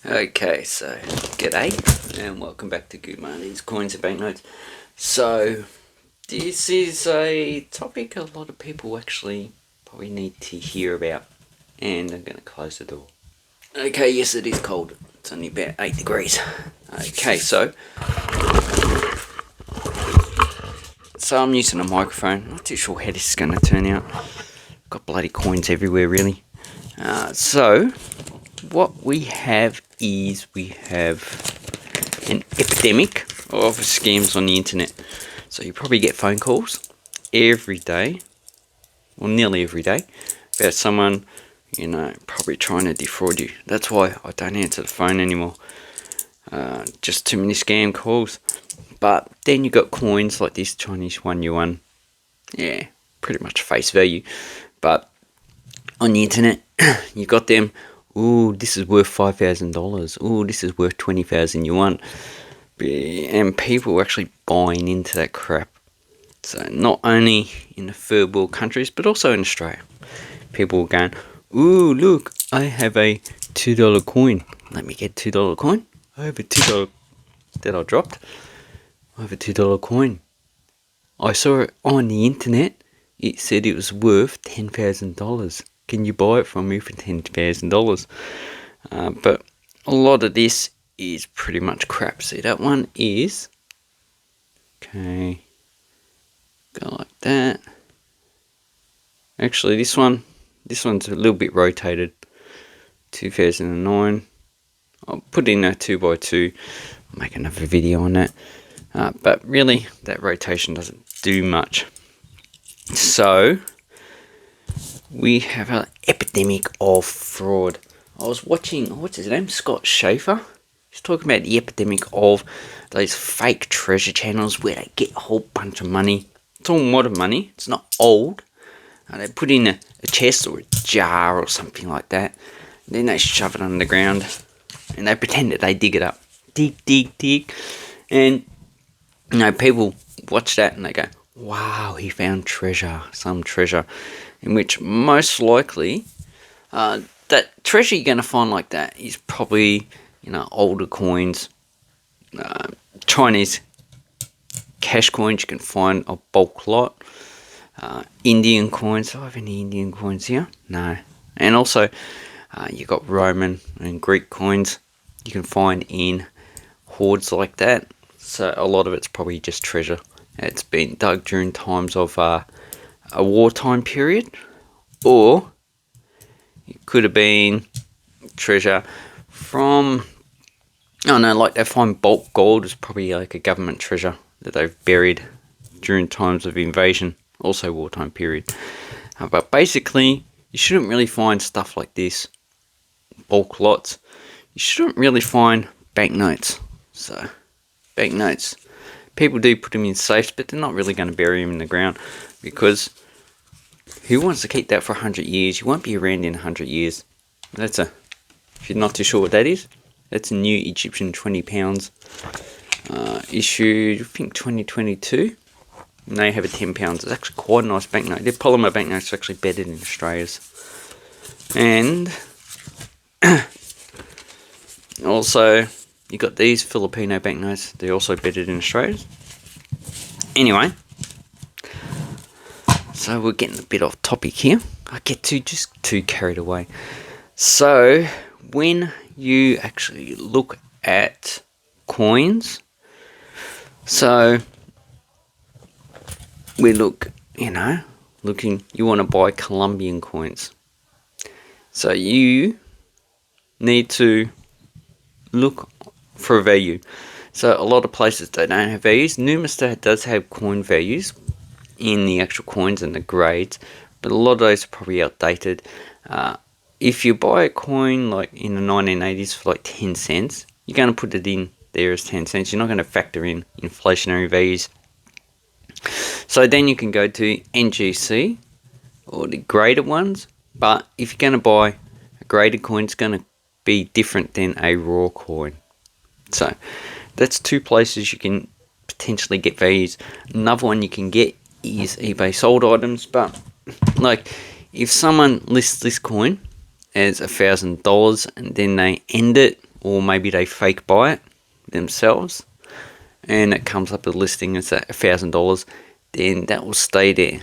Okay, so g'day and welcome back to Good Money's Coins and Banknotes. So this is a topic a lot of people actually probably need to hear about, and I'm going to close the door. Okay, yes, it is cold. It's only about 8 degrees. Okay, so I'm using a microphone. Not too sure how this is going to turn out. Got bloody coins everywhere, really. So what we have is an epidemic of scams on the internet. So you probably get phone calls every day, or nearly every day, about someone, probably trying to defraud you. That's why I don't answer the phone anymore. Just too many scam calls. But then you got coins like this Chinese 1 yuan. Yeah, pretty much face value. But on the internet, you got them. Ooh, this is worth $5,000. Ooh, this is worth 20,000 yuan. And people are actually buying into that crap. So not only in the third world countries, but also in Australia. People are going, ooh, look, I have a $2 coin. Let me get $2 coin. I have a $2 that I dropped. I have a $2 coin. I saw it on the internet. It said it was worth $10,000. Can you buy it from me for $10,000? But a lot of this is pretty much crap. See, that one is, okay, go like that. Actually, this one's a little bit rotated. 2009. I'll put in a 2x2. I'll make another video on that. But really, that rotation doesn't do much. So we have an epidemic of fraud. I was watching, what's his name? Scott Schaefer. He's talking about the epidemic of those fake treasure channels where they get a whole bunch of money. It's all modern money. It's not old. They put in a chest or a jar or something like that. And then they shove it underground. And they pretend that they dig it up. Dig, dig, dig. And, people watch that and they go, wow, he found treasure. Some treasure. In which most likely, that treasure you're going to find like that is probably, older coins, Chinese cash coins. You can find a bulk lot. Indian coins. Do I have any Indian coins here? No. And also, you got Roman and Greek coins you can find in hoards like that. So a lot of it's probably just treasure. It's been dug during times of a wartime period, or it could have been treasure from, like they find bulk gold is probably like a government treasure that they've buried during times of invasion, also wartime period. But basically, you shouldn't really find stuff like this, bulk lots. You shouldn't really find banknotes. So, banknotes, people do put them in safes, but they're not really going to bury them in the ground, because who wants to keep that for 100 years? You won't be around in 100 years. If you're not too sure what that is, that's a new Egyptian £20, issued, I think, 2022. And they have a £10. It's actually quite a nice banknote. Their polymer banknotes are actually better than Australia's. And also, you got these Filipino banknotes. They're also better than Australia's. Anyway, so we're getting a bit off topic here. I get just too carried away. So when you actually look at coins, so we look, you want to buy Colombian coins. So you need to look for a value. So a lot of places, they don't have values. Numistat does have coin values in the actual coins and the grades, but a lot of those are probably outdated. If you buy a coin like in the 1980s for like 10 cents, you're going to put it in there as 10 cents. You're not going to factor in inflationary values. So then you can go to NGC or the graded ones, but if you're going to buy a graded coin, it's going to be different than a raw coin. So that's two places you can potentially get values. Another one you can get is eBay sold items, but like if someone lists this coin as $1,000 and then they end it or maybe they fake buy it themselves, and it comes up a listing it's at $1,000, then that will stay there.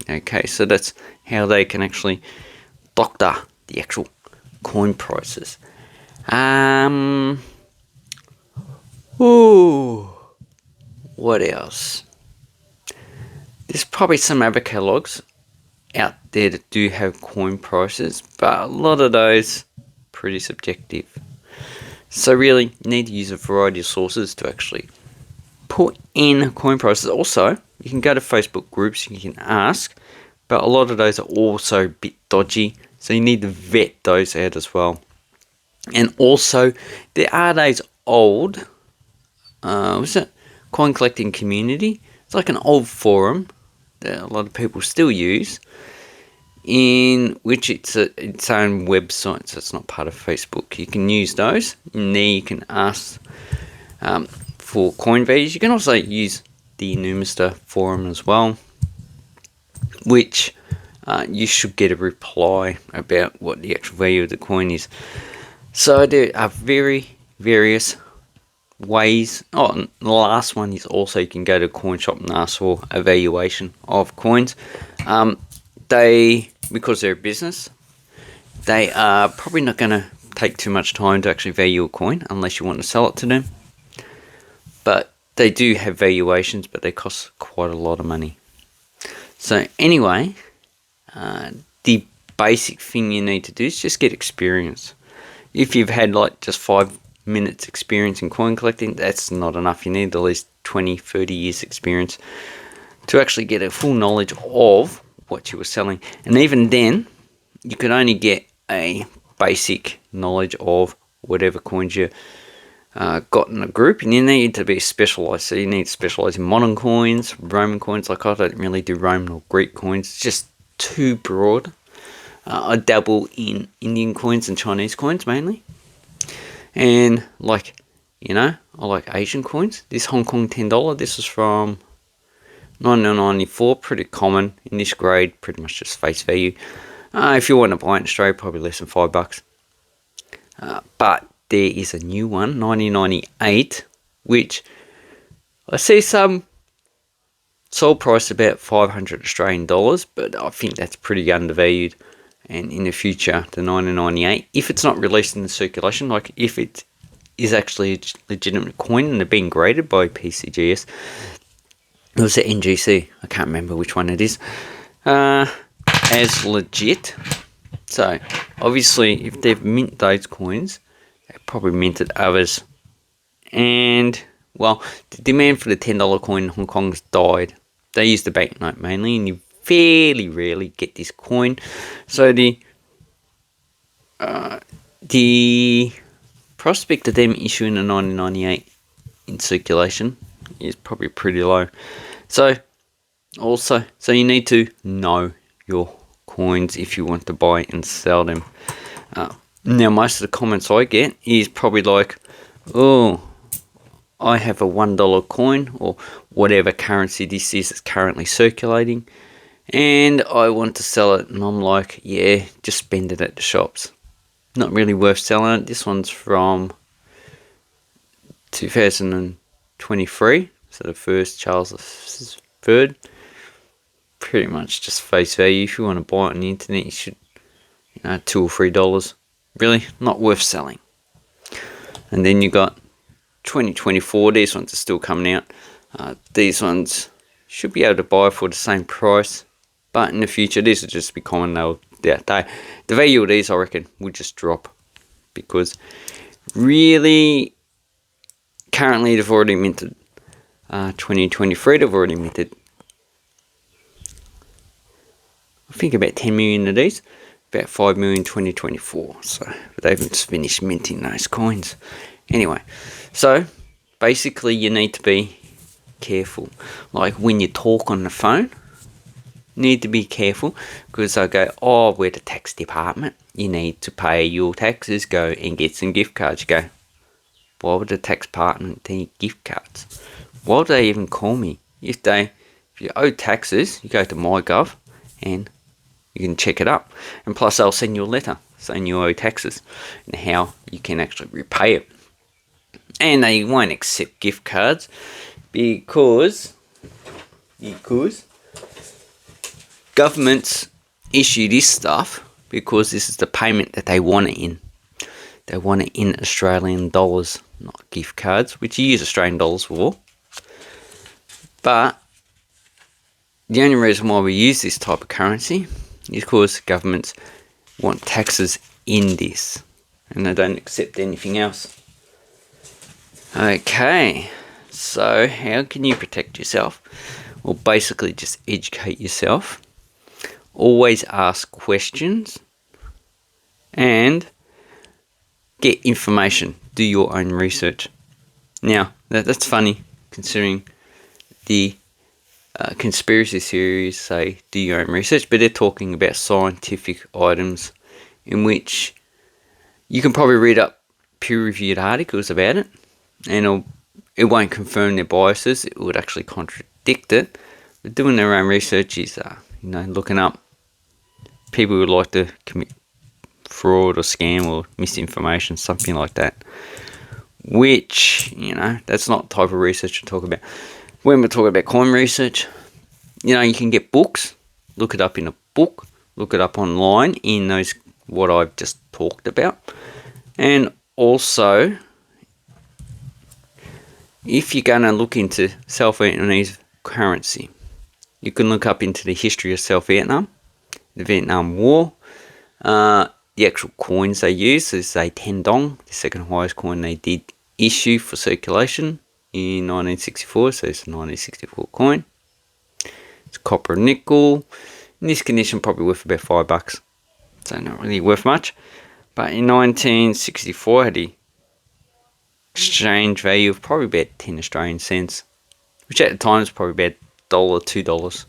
Okay, so that's how they can actually doctor the actual coin prices. What else? There's probably some other catalogs out there that do have coin prices, but a lot of those pretty subjective. So really, you need to use a variety of sources to actually put in coin prices. Also, you can go to Facebook groups, you can ask, but a lot of those are also a bit dodgy, so you need to vet those out as well. And also, there are those old, what's it, coin collecting community. It's like an old forum that a lot of people still use, in which it's its own website, so it's not part of Facebook. You can use those, and there you can ask for coin values. You can also use the Numista forum as well, which you should get a reply about what the actual value of the coin is. So there are various ways. Oh, the last one is also you can go to a coin shop and ask for a valuation of coins. Because they're a business, they are probably not going to take too much time to actually value a coin unless you want to sell it to them. But they do have valuations, but they cost quite a lot of money. So anyway, the basic thing you need to do is just get experience. If you've had like just 5 minutes experience in coin collecting, that's not enough. You need at least 20-30 years experience to actually get a full knowledge of what you were selling. And even then, you could only get a basic knowledge of whatever coins you got in a group, and you need to be specialized. So you need to specialize in modern coins, Roman coins. Like I don't really do Roman or Greek coins, it's just too broad. I dabble in Indian coins and Chinese coins mainly, and I like Asian coins. This Hong Kong $10, this is from 1994, pretty common in this grade, pretty much just face value. If you want to buy it in Australia, probably less than $5. But there is a new one, 1998, which I see some sold price about 500 Australian dollars, but I think that's pretty undervalued. And in the future, the 1998, if it's not released in the circulation, like if it is actually a legitimate coin and they're being graded by PCGS, it was the NGC, I can't remember which one it is, as legit. So obviously if they've minted those coins, they probably minted others. And well, the demand for the $10 coin in Hong Kong has died. They use the banknote mainly, and you fairly rarely get this coin. So the prospect of them issuing a 1998 in circulation is probably pretty low. So you need to know your coins if you want to buy and sell them. Now most of the comments I get is probably like, oh, I have a $1 coin or whatever currency this is that's currently circulating, and I want to sell it. And I'm like, yeah, just spend it at the shops. Not really worth selling it. This one's from 2023, so the first Charles III. Pretty much just face value. If you want to buy it on the internet, you should, $2 or $3. Really, not worth selling. And then you got 2024. These ones are still coming out. These ones should be able to buy for the same price, but in the future, these will just be common. The value of these, I reckon, will just drop, because really, currently they've already minted 2023. They've already minted, I think, about 10 million of these, about 5 million 2024. So they haven't finished minting those coins. Anyway, so basically you need to be careful. Like when you talk on the phone, you need to be careful, because they'll go, oh, we're the tax department, you need to pay your taxes, go and get some gift cards. You go, why would the tax department need gift cards? Why would they even call me? If you owe taxes, you go to MyGov and you can check it up, and plus they'll send you a letter saying you owe taxes and how you can actually repay it. And they won't accept gift cards because governments issue this stuff because this is the payment that they want it in. They want it in Australian dollars, not gift cards, which you use Australian dollars for. But the only reason why we use this type of currency is because governments want taxes in this, and they don't accept anything else. Okay, so how can you protect yourself? Well, basically just educate yourself. Always ask questions and get information. Do your own research. Now, that's funny considering the conspiracy theories say do your own research, but they're talking about scientific items in which you can probably read up peer-reviewed articles about it, and it won't confirm their biases. It would actually contradict it. But doing their own research is, looking up people who like to commit fraud or scam or misinformation, something like that. Which, that's not the type of research to talk about. When we're talking about coin research, you can get books, look it up in a book, look it up online in those what I've just talked about. And also, if you're going to look into South Vietnamese currency, you can look up into the history of South Vietnam, the Vietnam War, the actual coins they use is a 10 dong, the second highest coin they did issue for circulation in 1964, so it's a 1964 coin. It's copper and nickel. In this condition, probably worth about $5, so not really worth much. But in 1964, it had the exchange value of probably about 10 Australian cents, which at the time was probably about $1, $2.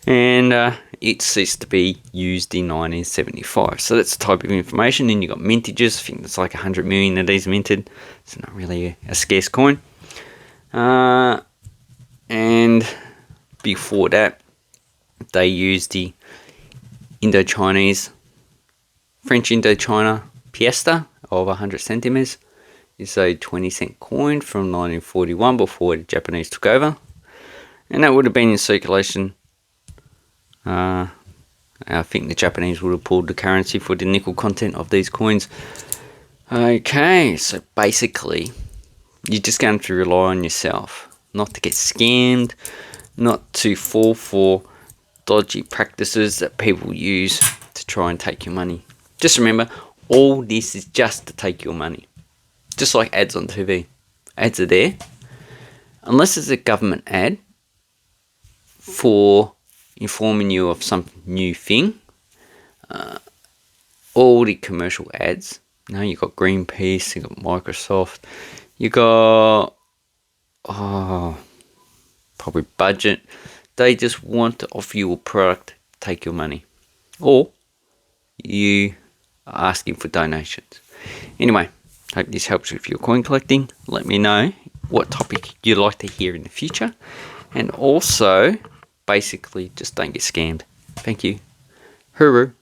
And it ceased to be used in 1975. So that's the type of information. Then you got mintages. I think it's like 100 million of these minted. It's not really a scarce coin. And before that, they used the French Indochina piesta of 100 centimeters. It's a 20-cent coin from 1941 before the Japanese took over. And that would have been in circulation. I think the Japanese would have pulled the currency for the nickel content of these coins. Okay, so basically, you're just going to rely on yourself. Not to get scammed, not to fall for dodgy practices that people use to try and take your money. Just remember, all this is just to take your money. Just like ads on TV. Ads are there. Unless it's a government ad for informing you of some new thing. All the commercial ads. You got Greenpeace, you got Microsoft, you got probably Budget. They just want to offer you a product, take your money. Or you are asking for donations. Anyway, hope this helps with your coin collecting. Let me know what topic you'd like to hear in the future. And also, basically, just don't get scammed. Thank you. Hooroo.